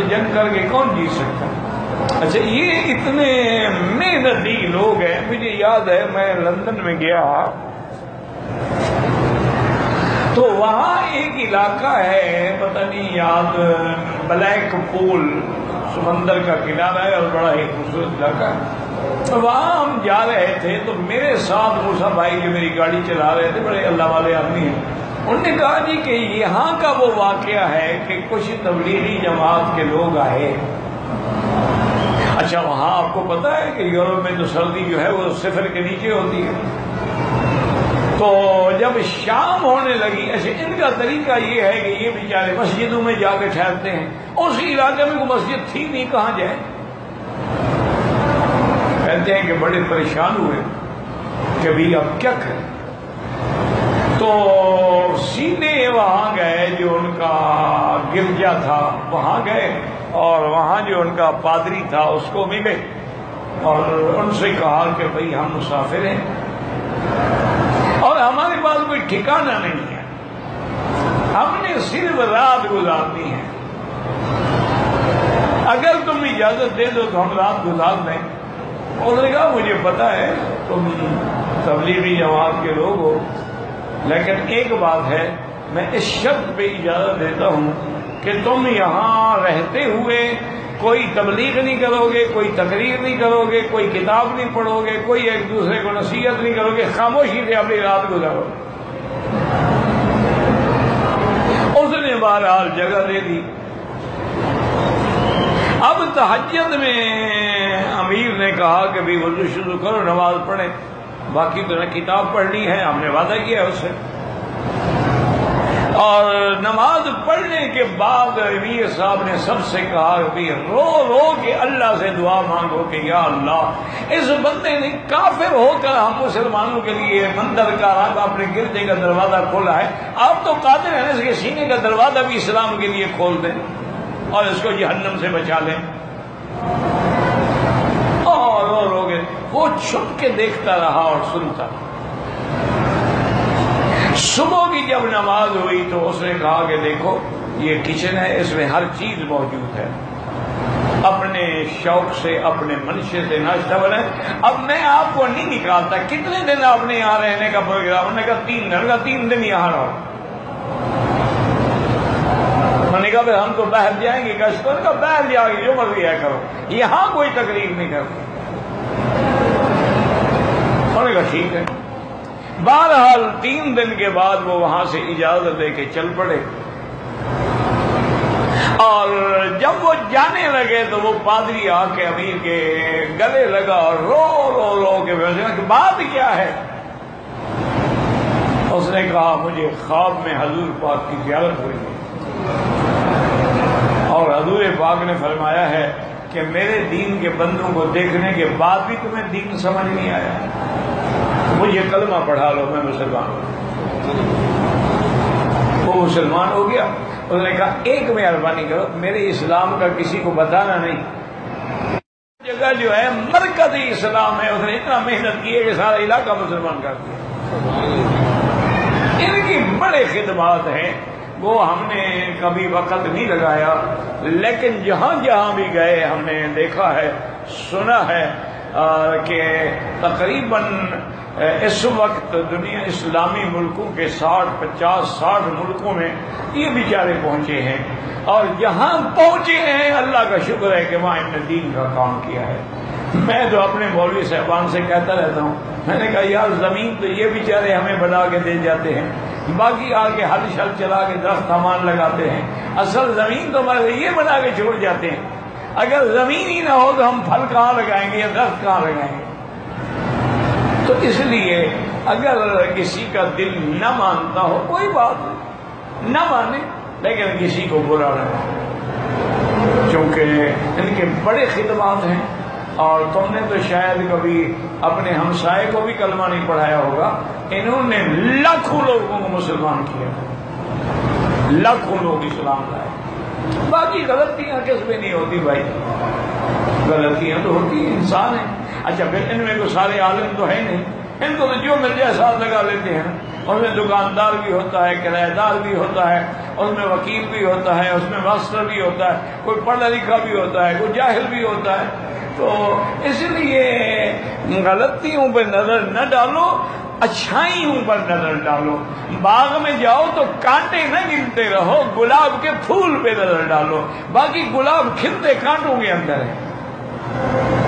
جنگ کر کے کون جیت سکتا ہے؟ اچھا یہ اتنے محنتی لوگ ہیں. مجھے یاد ہے میں لندن میں گیا تو وہاں ایک علاقہ ہے پتہ نہیں یاد، بلیک پول سمندر کا کنارہ ہے اور بڑا ہی خوبصورت علاقہ ہے. وہاں ہم جا رہے تھے تو میرے ساتھ موسیٰ بھائی جو میری گاڑی چلا رہے تھے، بڑے اللہ والے آدمی ہیں. انہوں نے کہا جی کہ یہاں کا وہ واقعہ ہے کہ کچھ تبلیغی جماعت کے لوگ آئے. اچھا وہاں آپ کو پتا ہے کہ یورپ میں تو سردی جو ہے وہ 0 کے نیچے ہوتی ہے. تو جب شام ہونے لگی، اچھا ان کا طریقہ یہ ہے کہ یہ بیچارے مسجدوں میں جا کے ٹھہرتے ہیں. اس علاقے میں کوئی مسجد تھی نہیں، کہاں جائیں؟ کہتے ہیں کہ بڑے پریشان ہوئے کہ بھی اب کیا کریں. تو سیدھے وہاں گئے، جو ان کا گرجا تھا وہاں گئے، اور وہاں جو ان کا پادری تھا اس کو ملے اور ان سے کہا کہ بھئی ہم مسافر ہیں اور ہمارے پاس کوئی ٹھکانہ نہیں ہے، ہم نے صرف رات گزارنی ہے، اگر تم اجازت دے دو تو ہم رات گزار دیں. انہوں نے کہا مجھے پتا ہے تم تبلیغی جماعت کے لوگ ہو، لیکن ایک بات ہے، میں اس شرط پہ اجازت دیتا ہوں کہ تم یہاں رہتے ہوئے کوئی تبلیغ نہیں کرو گے، کوئی تقریر نہیں کرو گے، کوئی کتاب نہیں پڑھو گے، کوئی ایک دوسرے کو نصیحت نہیں کرو گے، خاموشی سے اپنی رات گزارو. اس نے بہرحال جگہ دے دی. اب تہجد میں امیر نے کہا کہ بھی وضو شروع کرو، نماز پڑھیں، باقی تو نے کتاب پڑھنی ہے، ہم نے وعدہ کیا ہے اس سے. اور نماز پڑھنے کے بعد امیر صاحب نے سب سے کہا کہ رو رو کے اللہ سے دعا مانگو کہ یا اللہ اس بندے نے کافر ہو کر ہم مسلمانوں کے لیے مندر کا اپنے گرجے کا دروازہ کھولا ہے، آپ تو قادر ہیں اس کے سینے کا دروازہ بھی اسلام کے لیے کھول دیں اور اس کو جہنم سے بچا لیں. اور رو رو کے وہ چھپ کے دیکھتا رہا اور سنتا. صبح کی جب نماز ہوئی تو اس نے کہا کہ دیکھو یہ کچن ہے، اس میں ہر چیز موجود ہے، اپنے شوق سے اپنے منشے سے ناشتہ بنائیں. اب میں آپ کو نہیں نکالتا کتنے دن آپ نے یہاں رہنے کا پروگرام. انہوں نے کہا 3 دن. کا 3 دن یہاں رہو. میں نے کہا ہم تو باہر جائیں گے کشتوں کا، باہر جا کے جو مرضی ہے کرو، یہاں کوئی تقریر نہیں کرو. انہوں نے کہا ٹھیک ہے. بہرحال 3 دن کے بعد وہ وہاں سے اجازت دے کے چل پڑے. اور جب وہ جانے لگے تو وہ پادری آ کے امیر کے گلے لگا اور رو رو رو کے بات کیا ہے. اس نے کہا مجھے خواب میں حضور پاک کی زیارت ہوئی اور حضور پاک نے فرمایا ہے کہ میرے دین کے بندوں کو دیکھنے کے بعد بھی تمہیں دین سمجھ نہیں آیا، مجھے کلمہ پڑھا لو میں مسلمان ہوں. وہ مسلمان ہو گیا. انہوں نے کہا ایک مہربانی کرو، میرے اسلام کا کسی کو بتانا نہیں. جگہ جو ہے مرکز اسلام ہے، اس نے اتنا محنت کی ہے کہ سارا علاقہ مسلمان کر دیا. ان کی بڑے خدمات ہیں، وہ ہم نے کبھی وقت نہیں لگایا، لیکن جہاں جہاں بھی گئے ہم نے دیکھا ہے، سنا ہے کہ تقریباً اس وقت دنیا اسلامی ملکوں کے 50-60 ملکوں میں یہ بیچارے پہنچے ہیں، اور جہاں پہنچے ہیں اللہ کا شکر ہے کہ وہاں انہوں نے دین کا کام کیا ہے. میں تو اپنے مولوی صاحبان سے کہتا رہتا ہوں، میں نے کہا یار زمین تو یہ بیچارے ہمیں بنا کے دے جاتے ہیں، باقی آگے ہل شل چلا کے درخت سامان لگاتے ہیں، اصل زمین تو ہمارے یہ بنا کے چھوڑ جاتے ہیں. اگر زمین ہی نہ ہو تو ہم پھل کہاں لگائیں گے یا درخت کہاں لگائیں گے. تو اس لیے اگر کسی کا دل نہ مانتا ہو کوئی بات نہیں، نہ مانے، لیکن کسی کو برا نہ مانے، چونکہ ان کے بڑے خدمات ہیں. اور تم نے تو شاید کبھی اپنے ہمسائے کو بھی کلمہ نہیں پڑھایا ہوگا، انہوں نے لاکھوں لوگوں کو مسلمان کیا، لاکھوں لوگ اسلام لائے. باقی غلطیاں کس میں نہیں ہوتی بھائی، غلطیاں تو ہوتی ہیں، انسان ہیں. اچھا پھر ان میں تو سارے عالم تو ہے نہیں، ان کو تو جو مل جائے ساتھ لگا لیتے ہیں. اس میں دکاندار بھی ہوتا ہے، کرایہ دار بھی ہوتا ہے، اس میں وکیل بھی ہوتا ہے، اس میں ماسٹر بھی ہوتا ہے، کوئی پڑھا لکھا بھی ہوتا ہے، کوئی جاہل بھی ہوتا ہے. تو اس لیے غلطیوں پہ نظر نہ ڈالو، اچھائیوں پر نظر ڈالو. باغ میں جاؤ تو کانٹے نہ گنتے رہو، گلاب کے پھول پہ نظر ڈالو. باقی گلاب کھلتے کانٹوں کے اندر ہے.